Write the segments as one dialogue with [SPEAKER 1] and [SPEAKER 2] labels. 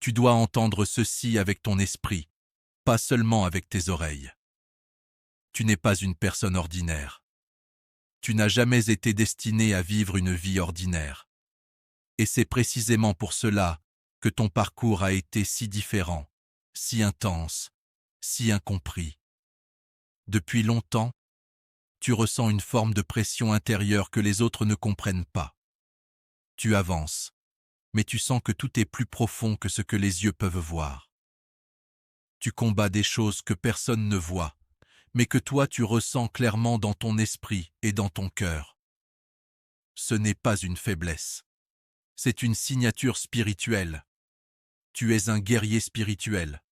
[SPEAKER 1] Tu dois entendre ceci avec ton esprit, pas seulement avec tes oreilles. Tu n'es pas une personne ordinaire. Tu n'as jamais été destiné à vivre une vie ordinaire. Et c'est précisément pour cela que ton parcours a été si différent, si intense, si incompris. Depuis longtemps, tu ressens une forme de pression intérieure que les autres ne comprennent pas. Tu avances, mais tu sens que tout est plus profond que ce que les yeux peuvent voir. Tu combats des choses que personne ne voit, mais que toi tu ressens clairement dans ton esprit et dans ton cœur. Ce n'est pas une faiblesse. C'est une signature spirituelle. Tu es un guerrier spirituel.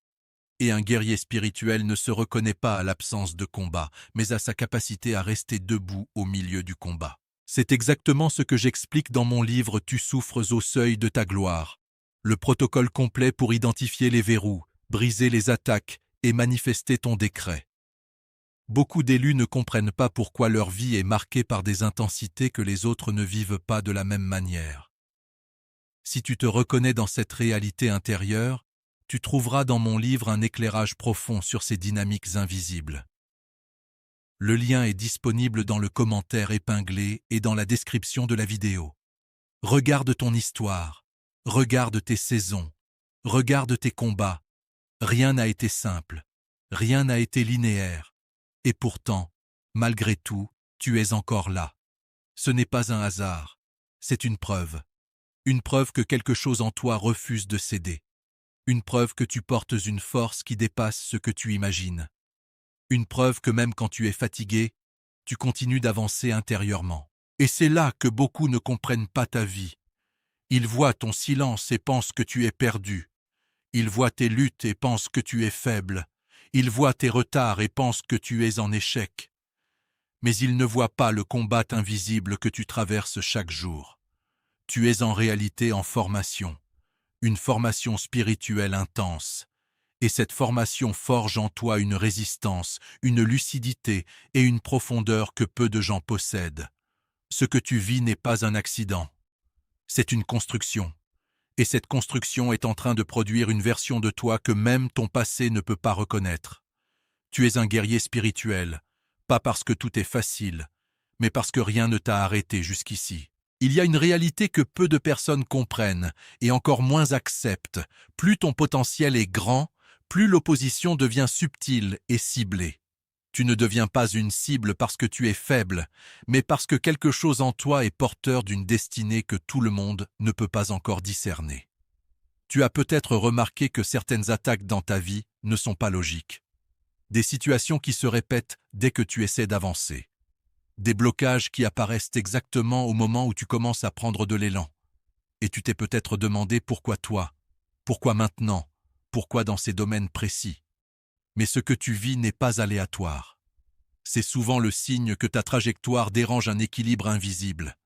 [SPEAKER 1] Et un guerrier spirituel ne se reconnaît pas à l'absence de combat, mais à sa capacité à rester debout au milieu du combat. C'est exactement ce que j'explique dans mon livre « Tu souffres au seuil de ta gloire ». Le protocole complet pour identifier les verrous, briser les attaques et manifester ton décret. Beaucoup d'élus ne comprennent pas pourquoi leur vie est marquée par des intensités que les autres ne vivent pas de la même manière. Si tu te reconnais dans cette réalité intérieure, tu trouveras dans mon livre un éclairage profond sur ces dynamiques invisibles. Le lien est disponible dans le commentaire épinglé et dans la description de la vidéo. Regarde ton histoire, regarde tes saisons, regarde tes combats. Rien n'a été simple, rien n'a été linéaire. Et pourtant, malgré tout, tu es encore là. Ce n'est pas un hasard, c'est une preuve. Une preuve que quelque chose en toi refuse de céder. Une preuve que tu portes une force qui dépasse ce que tu imagines. Une preuve que même quand tu es fatigué, tu continues d'avancer intérieurement. Et c'est là que beaucoup ne comprennent pas ta vie. Ils voient ton silence et pensent que tu es perdu. Ils voient tes luttes et pensent que tu es faible. Ils voient tes retards et pensent que tu es en échec. Mais ils ne voient pas le combat invisible que tu traverses chaque jour. Tu es en réalité en formation. Une formation spirituelle intense. Et cette formation forge en toi une résistance, une lucidité et une profondeur que peu de gens possèdent. Ce que tu vis n'est pas un accident. C'est une construction. Et cette construction est en train de produire une version de toi que même ton passé ne peut pas reconnaître. Tu es un guerrier spirituel, pas parce que tout est facile, mais parce que rien ne t'a arrêté jusqu'ici. Il y a une réalité que peu de personnes comprennent et encore moins acceptent. Plus ton potentiel est grand, plus l'opposition devient subtile et ciblée. Tu ne deviens pas une cible parce que tu es faible, mais parce que quelque chose en toi est porteur d'une destinée que tout le monde ne peut pas encore discerner. Tu as peut-être remarqué que certaines attaques dans ta vie ne sont pas logiques. Des situations qui se répètent dès que tu essaies d'avancer. Des blocages qui apparaissent exactement au moment où tu commences à prendre de l'élan. Et tu t'es peut-être demandé pourquoi toi, pourquoi maintenant, pourquoi dans ces domaines précis. Mais ce que tu vis n'est pas aléatoire. C'est souvent le signe que ta trajectoire dérange un équilibre invisible.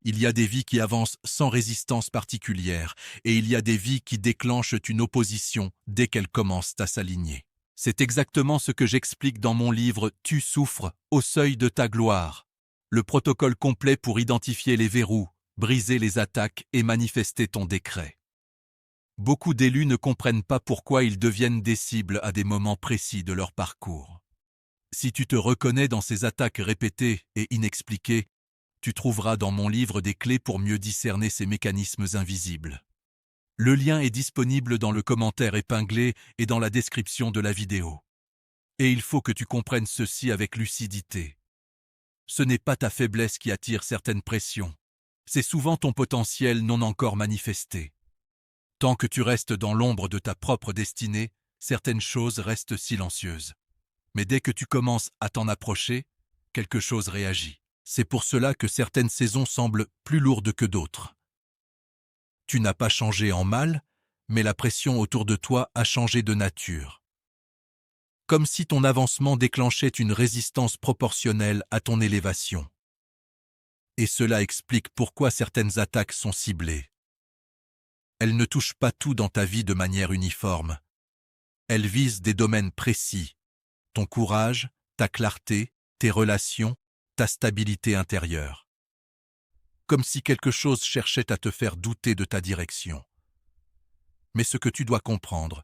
[SPEAKER 1] Il y a des vies qui avancent sans résistance particulière, et il y a des vies qui déclenchent une opposition dès qu'elles commencent à s'aligner. C'est exactement ce que j'explique dans mon livre « Tu souffres au seuil de ta gloire ». Le protocole complet pour identifier les verrous, briser les attaques et manifester ton décret. Beaucoup d'élus ne comprennent pas pourquoi ils deviennent des cibles à des moments précis de leur parcours. Si tu te reconnais dans ces attaques répétées et inexpliquées, tu trouveras dans mon livre des clés pour mieux discerner ces mécanismes invisibles. Le lien est disponible dans le commentaire épinglé et dans la description de la vidéo. Et il faut que tu comprennes ceci avec lucidité. Ce n'est pas ta faiblesse qui attire certaines pressions. C'est souvent ton potentiel non encore manifesté. Tant que tu restes dans l'ombre de ta propre destinée, certaines choses restent silencieuses. Mais dès que tu commences à t'en approcher, quelque chose réagit. C'est pour cela que certaines saisons semblent plus lourdes que d'autres. Tu n'as pas changé en mal, mais la pression autour de toi a changé de nature. Comme si ton avancement déclenchait une résistance proportionnelle à ton élévation. Et cela explique pourquoi certaines attaques sont ciblées. Elles ne touchent pas tout dans ta vie de manière uniforme. Elles visent des domaines précis. Ton courage, ta clarté, tes relations, ta stabilité intérieure. Comme si quelque chose cherchait à te faire douter de ta direction. Mais ce que tu dois comprendre,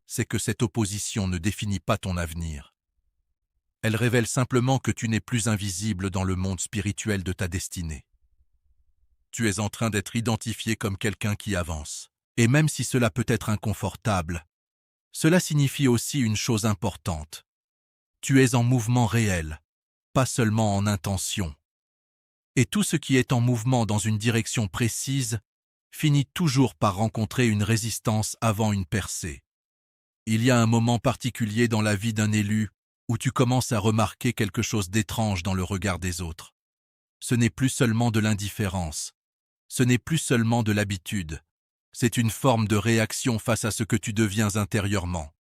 [SPEAKER 1] c'est que cette opposition ne définit pas ton avenir. Elle révèle simplement que tu n'es plus invisible dans le monde spirituel de ta destinée. Tu es en train d'être identifié comme quelqu'un qui avance. Et même si cela peut être inconfortable, cela signifie aussi une chose importante. Tu es en mouvement réel, pas seulement en intention. Et tout ce qui est en mouvement dans une direction précise finit toujours par rencontrer une résistance avant une percée. Il y a un moment particulier dans la vie d'un élu où tu commences à remarquer quelque chose d'étrange dans le regard des autres. Ce n'est plus seulement de l'indifférence, ce n'est plus seulement de l'habitude, c'est une forme de réaction face à ce que tu deviens intérieurement.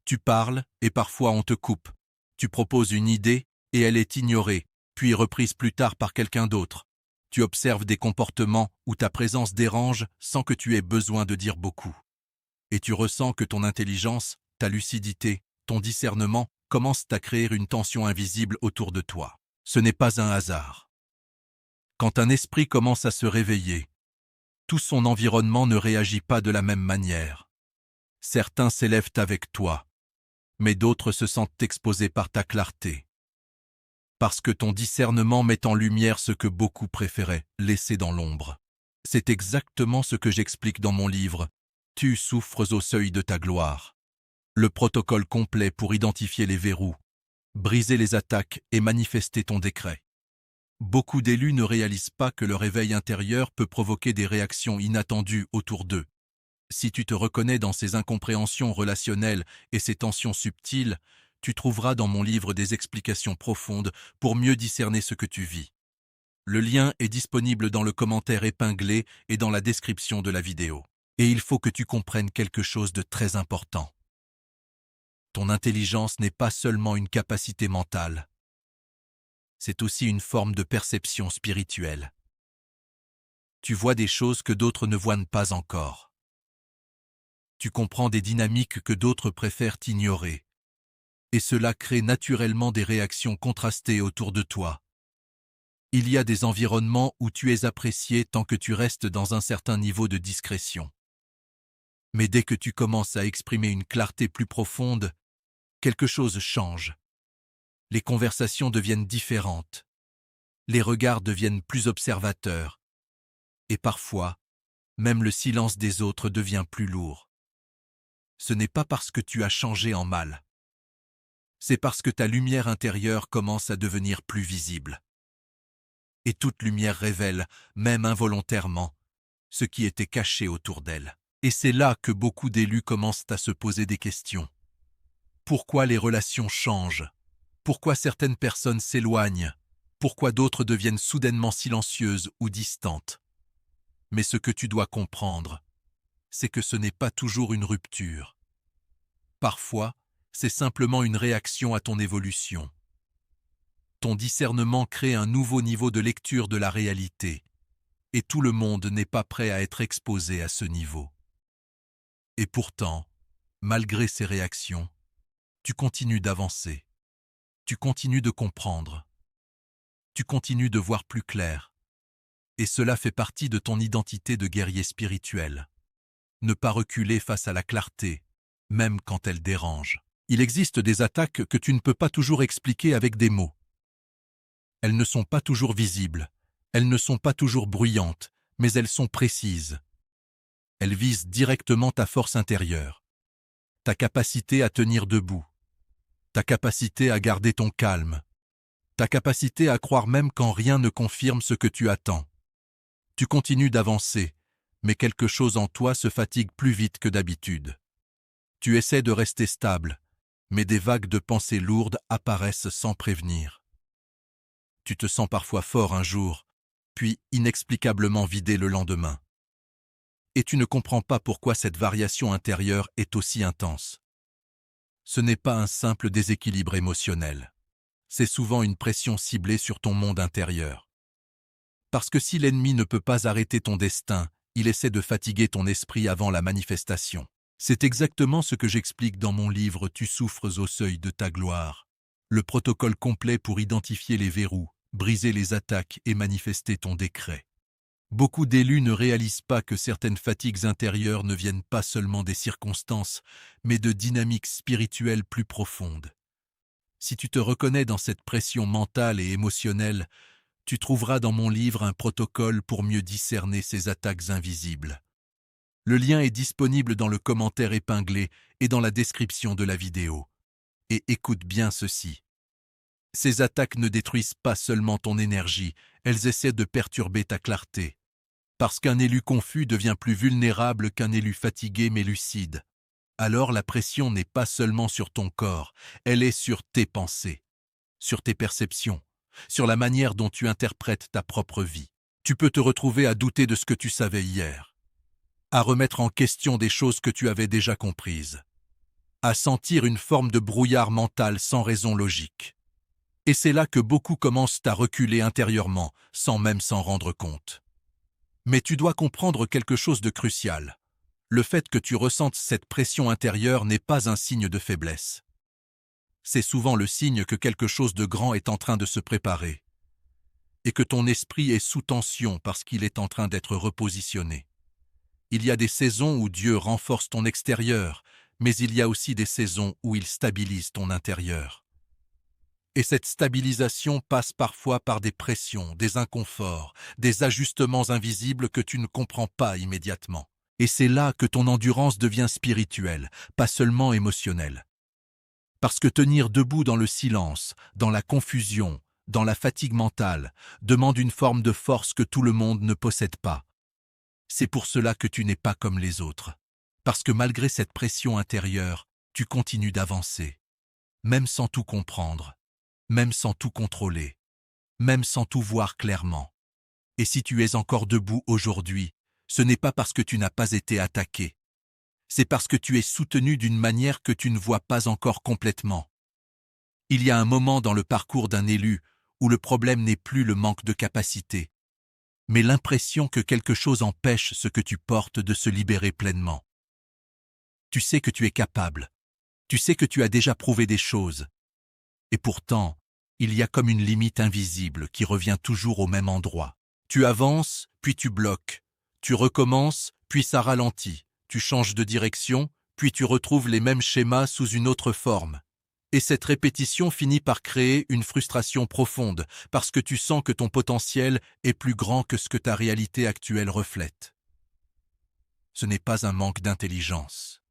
[SPEAKER 1] Tu parles et parfois on te coupe. Tu proposes une idée et elle est ignorée, puis reprise plus tard par quelqu'un d'autre. Tu observes des comportements où ta présence dérange sans que tu aies besoin de dire beaucoup. Et tu ressens que ton intelligence, ta lucidité, ton discernement commencent à créer une tension invisible autour de toi. Ce n'est pas un hasard. Quand un esprit commence à se réveiller, tout son environnement ne réagit pas de la même manière. Certains s'élèvent avec toi, mais d'autres se sentent exposés par ta clarté. Parce que ton discernement met en lumière ce que beaucoup préféraient laisser dans l'ombre. C'est exactement ce que j'explique dans mon livre « Tu souffres au seuil de ta gloire ». Le protocole complet pour identifier les verrous, briser les attaques et manifester ton décret. Beaucoup d'élus ne réalisent pas que leur éveil intérieur peut provoquer des réactions inattendues autour d'eux. Si tu te reconnais dans ces incompréhensions relationnelles et ces tensions subtiles, tu trouveras dans mon livre des explications profondes pour mieux discerner ce que tu vis. Le lien est disponible dans le commentaire épinglé et dans la description de la vidéo. Et il faut que tu comprennes quelque chose de très important. Ton intelligence n'est pas seulement une capacité mentale. C'est aussi une forme de perception spirituelle. Tu vois des choses que d'autres ne voient pas encore. Tu comprends des dynamiques que d'autres préfèrent ignorer. Et cela crée naturellement des réactions contrastées autour de toi. Il y a des environnements où tu es apprécié tant que tu restes dans un certain niveau de discrétion. Mais dès que tu commences à exprimer une clarté plus profonde, quelque chose change. Les conversations deviennent différentes. Les regards deviennent plus observateurs. Et parfois, même le silence des autres devient plus lourd. Ce n'est pas parce que tu as changé en mal. C'est parce que ta lumière intérieure commence à devenir plus visible. Et toute lumière révèle, même involontairement, ce qui était caché autour d'elle. Et c'est là que beaucoup d'élus commencent à se poser des questions. Pourquoi les relations changent? Pourquoi certaines personnes s'éloignent? Pourquoi d'autres deviennent soudainement silencieuses ou distantes? Mais ce que tu dois comprendre, c'est que ce n'est pas toujours une rupture. Parfois, c'est simplement une réaction à ton évolution. Ton discernement crée un nouveau niveau de lecture de la réalité, et tout le monde n'est pas prêt à être exposé à ce niveau. Et pourtant, malgré ces réactions, tu continues d'avancer. Tu continues de comprendre. Tu continues de voir plus clair. Et cela fait partie de ton identité de guerrier spirituel. Ne pas reculer face à la clarté, même quand elle dérange. Il existe des attaques que tu ne peux pas toujours expliquer avec des mots. Elles ne sont pas toujours visibles, elles ne sont pas toujours bruyantes, mais elles sont précises. Elles visent directement ta force intérieure, ta capacité à tenir debout, ta capacité à garder ton calme, ta capacité à croire même quand rien ne confirme ce que tu attends. Tu continues d'avancer, mais quelque chose en toi se fatigue plus vite que d'habitude. Tu essaies de rester stable, mais des vagues de pensées lourdes apparaissent sans prévenir. Tu te sens parfois fort un jour, puis inexplicablement vidé le lendemain. Et tu ne comprends pas pourquoi cette variation intérieure est aussi intense. Ce n'est pas un simple déséquilibre émotionnel. C'est souvent une pression ciblée sur ton monde intérieur. Parce que si l'ennemi ne peut pas arrêter ton destin, il essaie de fatiguer ton esprit avant la manifestation. C'est exactement ce que j'explique dans mon livre « Tu souffres au seuil de ta gloire ». Le protocole complet pour identifier les verrous, briser les attaques et manifester ton décret. Beaucoup d'élus ne réalisent pas que certaines fatigues intérieures ne viennent pas seulement des circonstances, mais de dynamiques spirituelles plus profondes. Si tu te reconnais dans cette pression mentale et émotionnelle, tu trouveras dans mon livre un protocole pour mieux discerner ces attaques invisibles. Le lien est disponible dans le commentaire épinglé et dans la description de la vidéo. Et écoute bien ceci. Ces attaques ne détruisent pas seulement ton énergie, elles essaient de perturber ta clarté. Parce qu'un élu confus devient plus vulnérable qu'un élu fatigué mais lucide. Alors la pression n'est pas seulement sur ton corps, elle est sur tes pensées, sur tes perceptions, sur la manière dont tu interprètes ta propre vie. Tu peux te retrouver à douter de ce que tu savais hier, à remettre en question des choses que tu avais déjà comprises, à sentir une forme de brouillard mental sans raison logique. Et c'est là que beaucoup commencent à reculer intérieurement, sans même s'en rendre compte. Mais tu dois comprendre quelque chose de crucial. Le fait que tu ressentes cette pression intérieure n'est pas un signe de faiblesse. C'est souvent le signe que quelque chose de grand est en train de se préparer, et que ton esprit est sous tension parce qu'il est en train d'être repositionné. Il y a des saisons où Dieu renforce ton extérieur, mais il y a aussi des saisons où il stabilise ton intérieur. Et cette stabilisation passe parfois par des pressions, des inconforts, des ajustements invisibles que tu ne comprends pas immédiatement. Et c'est là que ton endurance devient spirituelle, pas seulement émotionnelle. Parce que tenir debout dans le silence, dans la confusion, dans la fatigue mentale, demande une forme de force que tout le monde ne possède pas. C'est pour cela que tu n'es pas comme les autres. Parce que malgré cette pression intérieure, tu continues d'avancer, même sans tout comprendre, même sans tout contrôler, même sans tout voir clairement. Et si tu es encore debout aujourd'hui, ce n'est pas parce que tu n'as pas été attaqué. C'est parce que tu es soutenu d'une manière que tu ne vois pas encore complètement. Il y a un moment dans le parcours d'un élu où le problème n'est plus le manque de capacité, mais l'impression que quelque chose empêche ce que tu portes de se libérer pleinement. Tu sais que tu es capable, tu sais que tu as déjà prouvé des choses, et pourtant, il y a comme une limite invisible qui revient toujours au même endroit. Tu avances, puis tu bloques. Tu recommences, puis ça ralentit. Tu changes de direction, puis tu retrouves les mêmes schémas sous une autre forme. Et cette répétition finit par créer une frustration profonde, parce que tu sens que ton potentiel est plus grand que ce que ta réalité actuelle reflète. Ce n'est pas un manque d'intelligence.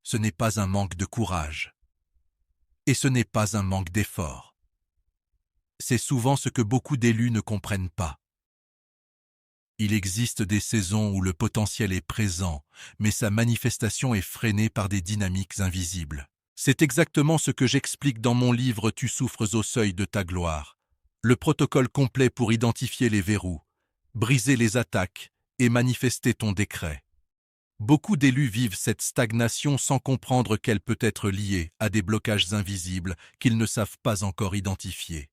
[SPEAKER 1] Ce n'est pas un manque de courage. Et ce n'est pas un manque d'effort. C'est souvent ce que beaucoup d'élus ne comprennent pas. Il existe des saisons où le potentiel est présent, mais sa manifestation est freinée par des dynamiques invisibles. C'est exactement ce que j'explique dans mon livre « Tu souffres au seuil de ta gloire ». Le protocole complet pour identifier les verrous, briser les attaques et manifester ton décret. Beaucoup d'élus vivent cette stagnation sans comprendre qu'elle peut être liée à des blocages invisibles qu'ils ne savent pas encore identifier.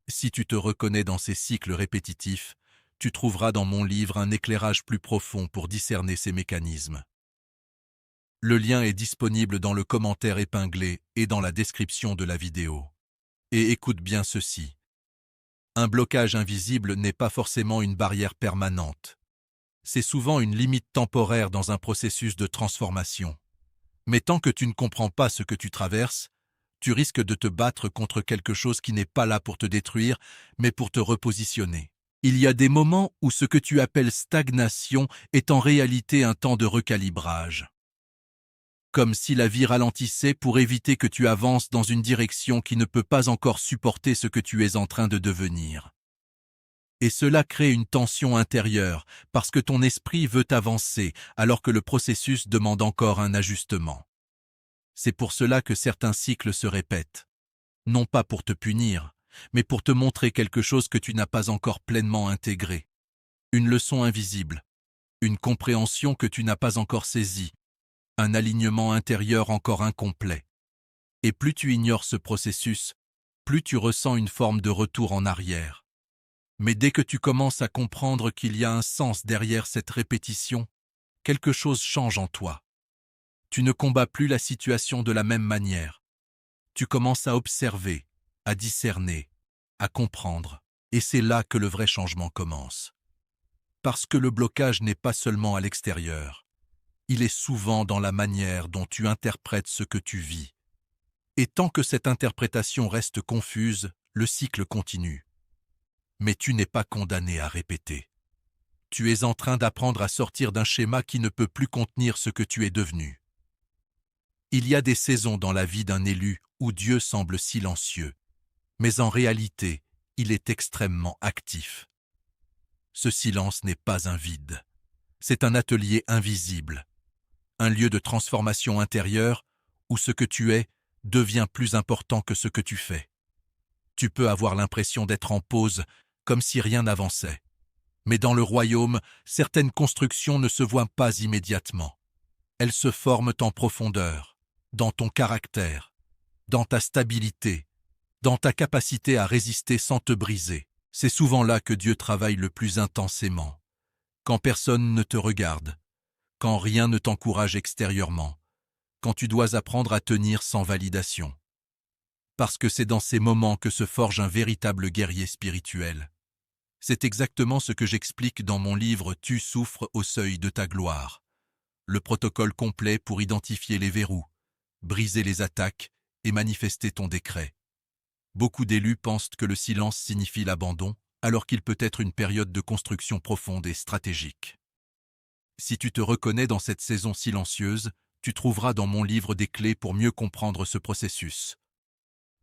[SPEAKER 1] Si tu te reconnais dans ces cycles répétitifs, tu trouveras dans mon livre un éclairage plus profond pour discerner ces mécanismes. Le lien est disponible dans le commentaire épinglé et dans la description de la vidéo. Et écoute bien ceci. Un blocage invisible n'est pas forcément une barrière permanente. C'est souvent une limite temporaire dans un processus de transformation. Mais tant que tu ne comprends pas ce que tu traverses, tu risques de te battre contre quelque chose qui n'est pas là pour te détruire, mais pour te repositionner. Il y a des moments où ce que tu appelles stagnation est en réalité un temps de recalibrage. Comme si la vie ralentissait pour éviter que tu avances dans une direction qui ne peut pas encore supporter ce que tu es en train de devenir. Et cela crée une tension intérieure, parce que ton esprit veut avancer, alors que le processus demande encore un ajustement. C'est pour cela que certains cycles se répètent. Non pas pour te punir, mais pour te montrer quelque chose que tu n'as pas encore pleinement intégré. Une leçon invisible, une compréhension que tu n'as pas encore saisie, un alignement intérieur encore incomplet. Et plus tu ignores ce processus, plus tu ressens une forme de retour en arrière. Mais dès que tu commences à comprendre qu'il y a un sens derrière cette répétition, quelque chose change en toi. Tu ne combats plus la situation de la même manière. Tu commences à observer, à discerner, à comprendre. Et c'est là que le vrai changement commence. Parce que le blocage n'est pas seulement à l'extérieur. Il est souvent dans la manière dont tu interprètes ce que tu vis. Et tant que cette interprétation reste confuse, le cycle continue. Mais tu n'es pas condamné à répéter. Tu es en train d'apprendre à sortir d'un schéma qui ne peut plus contenir ce que tu es devenu. Il y a des saisons dans la vie d'un élu où Dieu semble silencieux, mais en réalité, il est extrêmement actif. Ce silence n'est pas un vide. C'est un atelier invisible, un lieu de transformation intérieure où ce que tu es devient plus important que ce que tu fais. Tu peux avoir l'impression d'être en pause, comme si rien n'avançait. Mais dans le royaume, certaines constructions ne se voient pas immédiatement. Elles se forment en profondeur, dans ton caractère, dans ta stabilité, dans ta capacité à résister sans te briser. C'est souvent là que Dieu travaille le plus intensément. Quand personne ne te regarde, quand rien ne t'encourage extérieurement, quand tu dois apprendre à tenir sans validation. Parce que c'est dans ces moments que se forge un véritable guerrier spirituel. C'est exactement ce que j'explique dans mon livre « Tu souffres au seuil de ta gloire », le protocole complet pour identifier les verrous, briser les attaques et manifester ton décret. Beaucoup d'élus pensent que le silence signifie l'abandon, alors qu'il peut être une période de construction profonde et stratégique. Si tu te reconnais dans cette saison silencieuse, tu trouveras dans mon livre des clés pour mieux comprendre ce processus.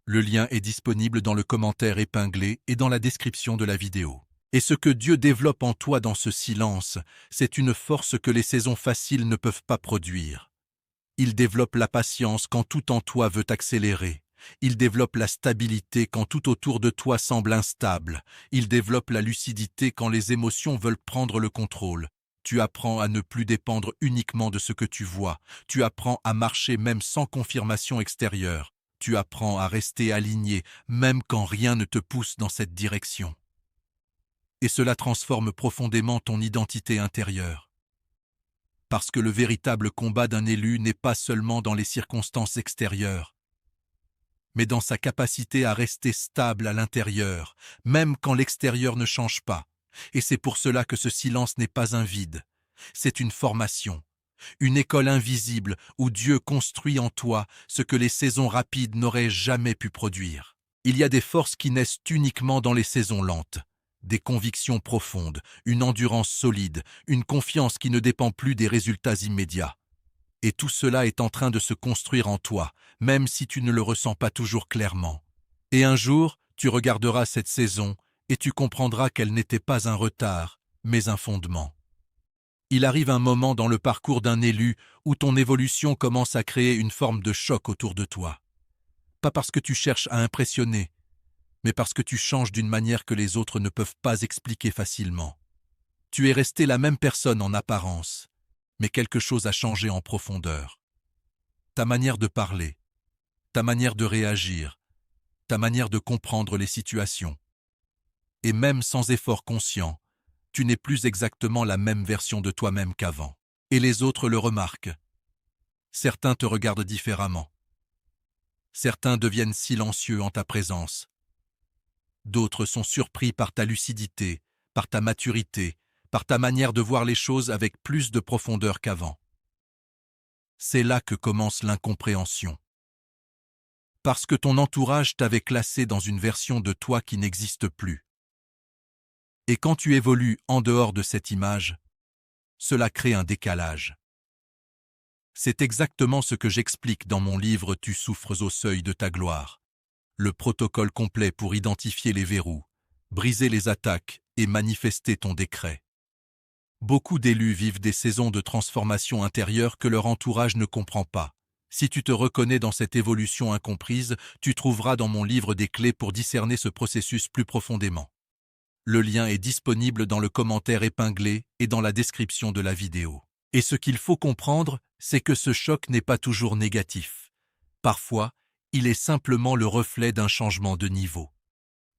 [SPEAKER 1] Le lien est disponible dans le commentaire épinglé et dans la description de la vidéo. Et ce que Dieu développe en toi dans ce silence, c'est une force que les saisons faciles ne peuvent pas produire. Il développe la patience quand tout en toi veut accélérer. Il développe la stabilité quand tout autour de toi semble instable. Il développe la lucidité quand les émotions veulent prendre le contrôle. Tu apprends à ne plus dépendre uniquement de ce que tu vois. Tu apprends à marcher même sans confirmation extérieure. Tu apprends à rester aligné même quand rien ne te pousse dans cette direction. Et cela transforme profondément ton identité intérieure. Parce que le véritable combat d'un élu n'est pas seulement dans les circonstances extérieures, mais dans sa capacité à rester stable à l'intérieur, même quand l'extérieur ne change pas. Et c'est pour cela que ce silence n'est pas un vide. C'est une formation, une école invisible où Dieu construit en toi ce que les saisons rapides n'auraient jamais pu produire. Il y a des forces qui naissent uniquement dans les saisons lentes. Des convictions profondes, une endurance solide, une confiance qui ne dépend plus des résultats immédiats. Et tout cela est en train de se construire en toi, même si tu ne le ressens pas toujours clairement. Et un jour, tu regarderas cette saison et tu comprendras qu'elle n'était pas un retard, mais un fondement. Il arrive un moment dans le parcours d'un élu où ton évolution commence à créer une forme de choc autour de toi. Pas parce que tu cherches à impressionner, mais parce que tu changes d'une manière que les autres ne peuvent pas expliquer facilement. Tu es resté la même personne en apparence, mais quelque chose a changé en profondeur. Ta manière de parler, ta manière de réagir, ta manière de comprendre les situations. Et même sans effort conscient, tu n'es plus exactement la même version de toi-même qu'avant. Et les autres le remarquent. Certains te regardent différemment. Certains deviennent silencieux en ta présence. D'autres sont surpris par ta lucidité, par ta maturité, par ta manière de voir les choses avec plus de profondeur qu'avant. C'est là que commence l'incompréhension. Parce que ton entourage t'avait classé dans une version de toi qui n'existe plus. Et quand tu évolues en dehors de cette image, cela crée un décalage. C'est exactement ce que j'explique dans mon livre « Tu souffres au seuil de ta gloire ». Le protocole complet pour identifier les verrous, briser les attaques et manifester ton décret. Beaucoup d'élus vivent des saisons de transformation intérieure que leur entourage ne comprend pas. Si tu te reconnais dans cette évolution incomprise, tu trouveras dans mon livre des clés pour discerner ce processus plus profondément. Le lien est disponible dans le commentaire épinglé et dans la description de la vidéo. Et ce qu'il faut comprendre, c'est que ce choc n'est pas toujours négatif. Parfois, il est simplement le reflet d'un changement de niveau.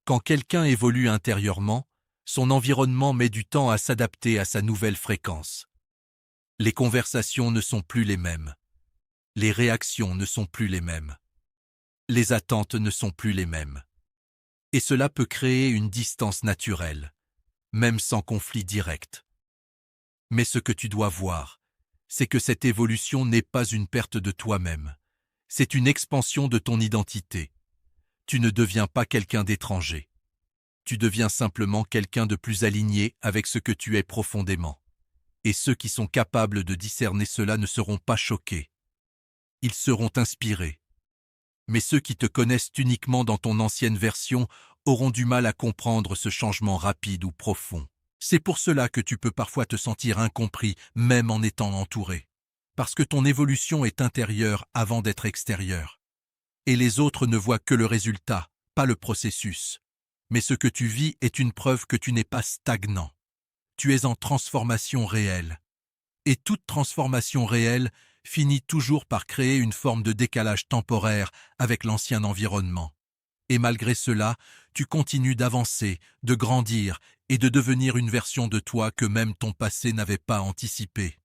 [SPEAKER 1] Quand quelqu'un évolue intérieurement, son environnement met du temps à s'adapter à sa nouvelle fréquence. Les conversations ne sont plus les mêmes. Les réactions ne sont plus les mêmes. Les attentes ne sont plus les mêmes. Et cela peut créer une distance naturelle, même sans conflit direct. Mais ce que tu dois voir, c'est que cette évolution n'est pas une perte de toi-même. C'est une expansion de ton identité. Tu ne deviens pas quelqu'un d'étranger. Tu deviens simplement quelqu'un de plus aligné avec ce que tu es profondément. Et ceux qui sont capables de discerner cela ne seront pas choqués. Ils seront inspirés. Mais ceux qui te connaissent uniquement dans ton ancienne version auront du mal à comprendre ce changement rapide ou profond. C'est pour cela que tu peux parfois te sentir incompris, même en étant entouré. Parce que ton évolution est intérieure avant d'être extérieure. Et les autres ne voient que le résultat, pas le processus. Mais ce que tu vis est une preuve que tu n'es pas stagnant. Tu es en transformation réelle. Et toute transformation réelle finit toujours par créer une forme de décalage temporaire avec l'ancien environnement. Et malgré cela, tu continues d'avancer, de grandir et de devenir une version de toi que même ton passé n'avait pas anticipée.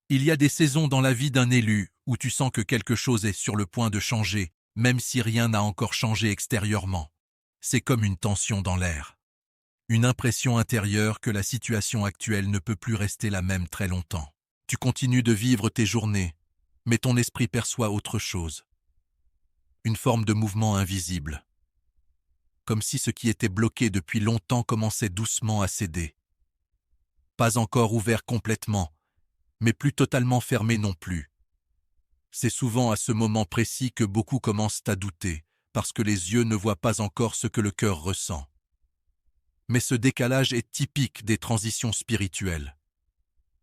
[SPEAKER 1] Il y a des saisons dans la vie d'un élu où tu sens que quelque chose est sur le point de changer, même si rien n'a encore changé extérieurement. C'est comme une tension dans l'air. Une impression intérieure que la situation actuelle ne peut plus rester la même très longtemps. Tu continues de vivre tes journées, mais ton esprit perçoit autre chose. Une forme de mouvement invisible. Comme si ce qui était bloqué depuis longtemps commençait doucement à céder. Pas encore ouvert complètement, mais plus totalement fermé non plus. C'est souvent à ce moment précis que beaucoup commencent à douter, parce que les yeux ne voient pas encore ce que le cœur ressent. Mais ce décalage est typique des transitions spirituelles.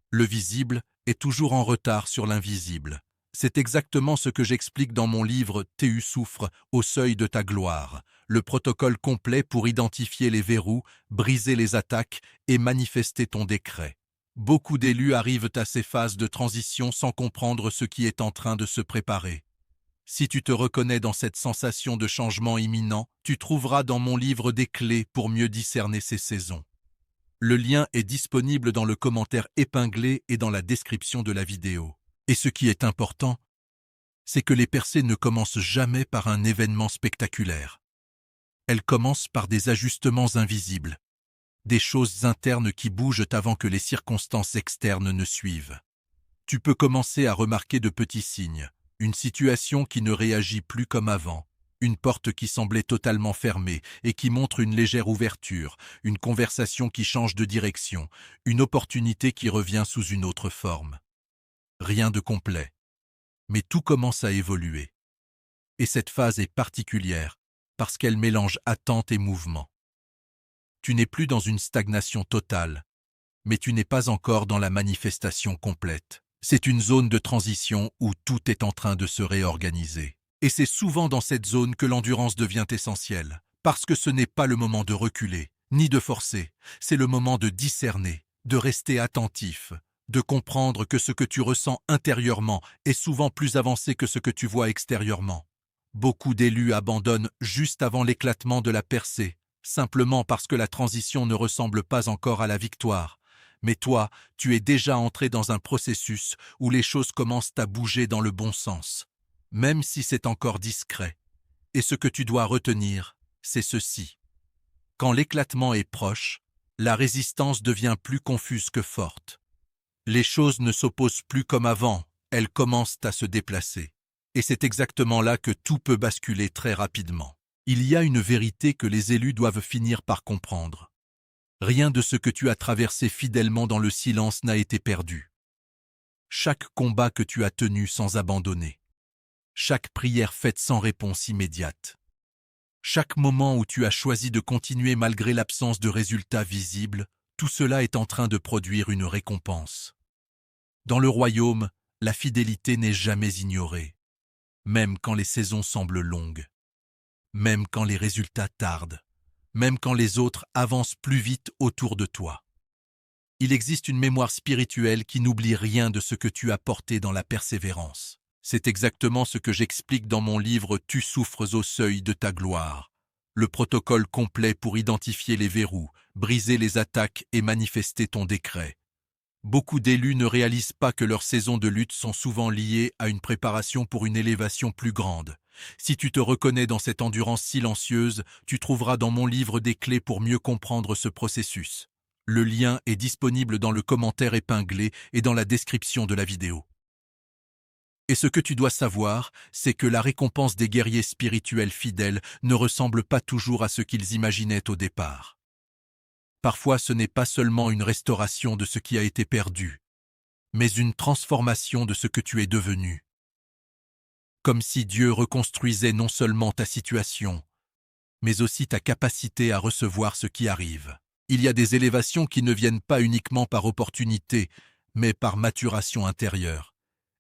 [SPEAKER 1] Le visible est toujours en retard sur l'invisible. C'est exactement ce que j'explique dans mon livre « Tu souffres au seuil de ta gloire », le protocole complet pour identifier les verrous, briser les attaques et manifester ton décret. Beaucoup d'élus arrivent à ces phases de transition sans comprendre ce qui est en train de se préparer. Si tu te reconnais dans cette sensation de changement imminent, tu trouveras dans mon livre des clés pour mieux discerner ces saisons. Le lien est disponible dans le commentaire épinglé et dans la description de la vidéo. Et ce qui est important, c'est que les percées ne commencent jamais par un événement spectaculaire. Elles commencent par des ajustements invisibles, des choses internes qui bougent avant que les circonstances externes ne suivent. Tu peux commencer à remarquer de petits signes, une situation qui ne réagit plus comme avant, une porte qui semblait totalement fermée et qui montre une légère ouverture, une conversation qui change de direction, une opportunité qui revient sous une autre forme. Rien de complet, mais tout commence à évoluer. Et cette phase est particulière parce qu'elle mélange attente et mouvement. Tu n'es plus dans une stagnation totale, mais tu n'es pas encore dans la manifestation complète. C'est une zone de transition où tout est en train de se réorganiser. Et c'est souvent dans cette zone que l'endurance devient essentielle, parce que ce n'est pas le moment de reculer, ni de forcer, c'est le moment de discerner, de rester attentif, de comprendre que ce que tu ressens intérieurement est souvent plus avancé que ce que tu vois extérieurement. Beaucoup d'élus abandonnent juste avant l'éclatement de la percée, simplement parce que la transition ne ressemble pas encore à la victoire. Mais toi, tu es déjà entré dans un processus où les choses commencent à bouger dans le bon sens, même si c'est encore discret. Et ce que tu dois retenir, c'est ceci. Quand l'éclatement est proche, la résistance devient plus confuse que forte. Les choses ne s'opposent plus comme avant, elles commencent à se déplacer. Et c'est exactement là que tout peut basculer très rapidement. Il y a une vérité que les élus doivent finir par comprendre. Rien de ce que tu as traversé fidèlement dans le silence n'a été perdu. Chaque combat que tu as tenu sans abandonner. Chaque prière faite sans réponse immédiate. Chaque moment où tu as choisi de continuer malgré l'absence de résultats visibles, tout cela est en train de produire une récompense. Dans le royaume, la fidélité n'est jamais ignorée, même quand les saisons semblent longues, même quand les résultats tardent, même quand les autres avancent plus vite autour de toi. Il existe une mémoire spirituelle qui n'oublie rien de ce que tu as porté dans la persévérance. C'est exactement ce que j'explique dans mon livre « Tu souffres au seuil de ta gloire », le protocole complet pour identifier les verrous, briser les attaques et manifester ton décret. Beaucoup d'élus ne réalisent pas que leurs saisons de lutte sont souvent liées à une préparation pour une élévation plus grande. Si tu te reconnais dans cette endurance silencieuse, tu trouveras dans mon livre des clés pour mieux comprendre ce processus. Le lien est disponible dans le commentaire épinglé et dans la description de la vidéo. Et ce que tu dois savoir, c'est que la récompense des guerriers spirituels fidèles ne ressemble pas toujours à ce qu'ils imaginaient au départ. Parfois, ce n'est pas seulement une restauration de ce qui a été perdu, mais une transformation de ce que tu es devenu. Comme si Dieu reconstruisait non seulement ta situation, mais aussi ta capacité à recevoir ce qui arrive. Il y a des élévations qui ne viennent pas uniquement par opportunité, mais par maturation intérieure.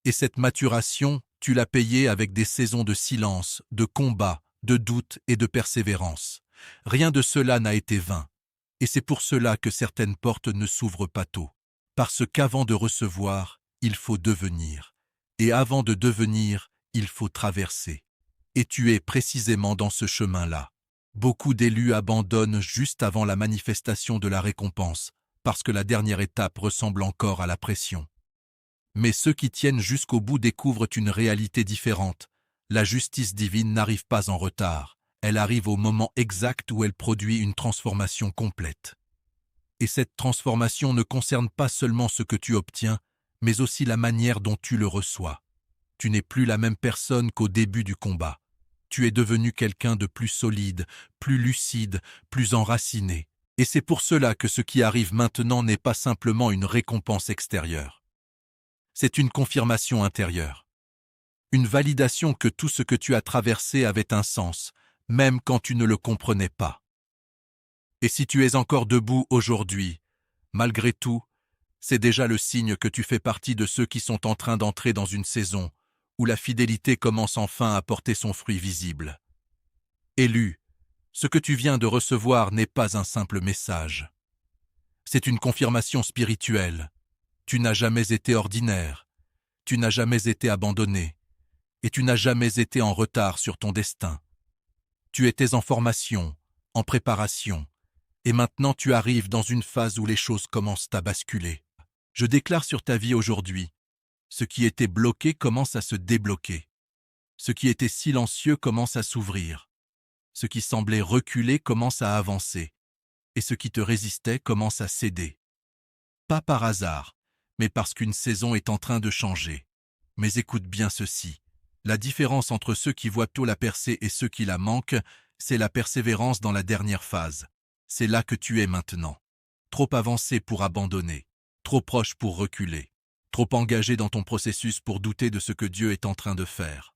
[SPEAKER 1] Et cette maturation, tu l'as payée avec des saisons de silence, de combat, de doute et de persévérance. Rien de cela n'a été vain. Et c'est pour cela que certaines portes ne s'ouvrent pas tôt. Parce qu'avant de recevoir, il faut devenir. Et avant de devenir, il faut traverser. Et tu es précisément dans ce chemin-là. Beaucoup d'élus abandonnent juste avant la manifestation de la récompense, parce que la dernière étape ressemble encore à la pression. Mais ceux qui tiennent jusqu'au bout découvrent une réalité différente. La justice divine n'arrive pas en retard. Elle arrive au moment exact où elle produit une transformation complète. Et cette transformation ne concerne pas seulement ce que tu obtiens, mais aussi la manière dont tu le reçois. Tu n'es plus la même personne qu'au début du combat. Tu es devenu quelqu'un de plus solide, plus lucide, plus enraciné. Et c'est pour cela que ce qui arrive maintenant n'est pas simplement une récompense extérieure. C'est une confirmation intérieure. Une validation que tout ce que tu as traversé avait un sens, même quand tu ne le comprenais pas. Et si tu es encore debout aujourd'hui, malgré tout, c'est déjà le signe que tu fais partie de ceux qui sont en train d'entrer dans une saison où la fidélité commence enfin à porter son fruit visible. Élu, ce que tu viens de recevoir n'est pas un simple message. C'est une confirmation spirituelle. Tu n'as jamais été ordinaire, tu n'as jamais été abandonné, et tu n'as jamais été en retard sur ton destin. Tu étais en formation, en préparation, et maintenant tu arrives dans une phase où les choses commencent à basculer. Je déclare sur ta vie aujourd'hui, ce qui était bloqué commence à se débloquer. Ce qui était silencieux commence à s'ouvrir. Ce qui semblait reculer commence à avancer. Et ce qui te résistait commence à céder. Pas par hasard, mais parce qu'une saison est en train de changer. Mais écoute bien ceci. La différence entre ceux qui voient tôt la percée et ceux qui la manquent, c'est la persévérance dans la dernière phase. C'est là que tu es maintenant. Trop avancé pour abandonner. Trop proche pour reculer. Trop engagé dans ton processus pour douter de ce que Dieu est en train de faire.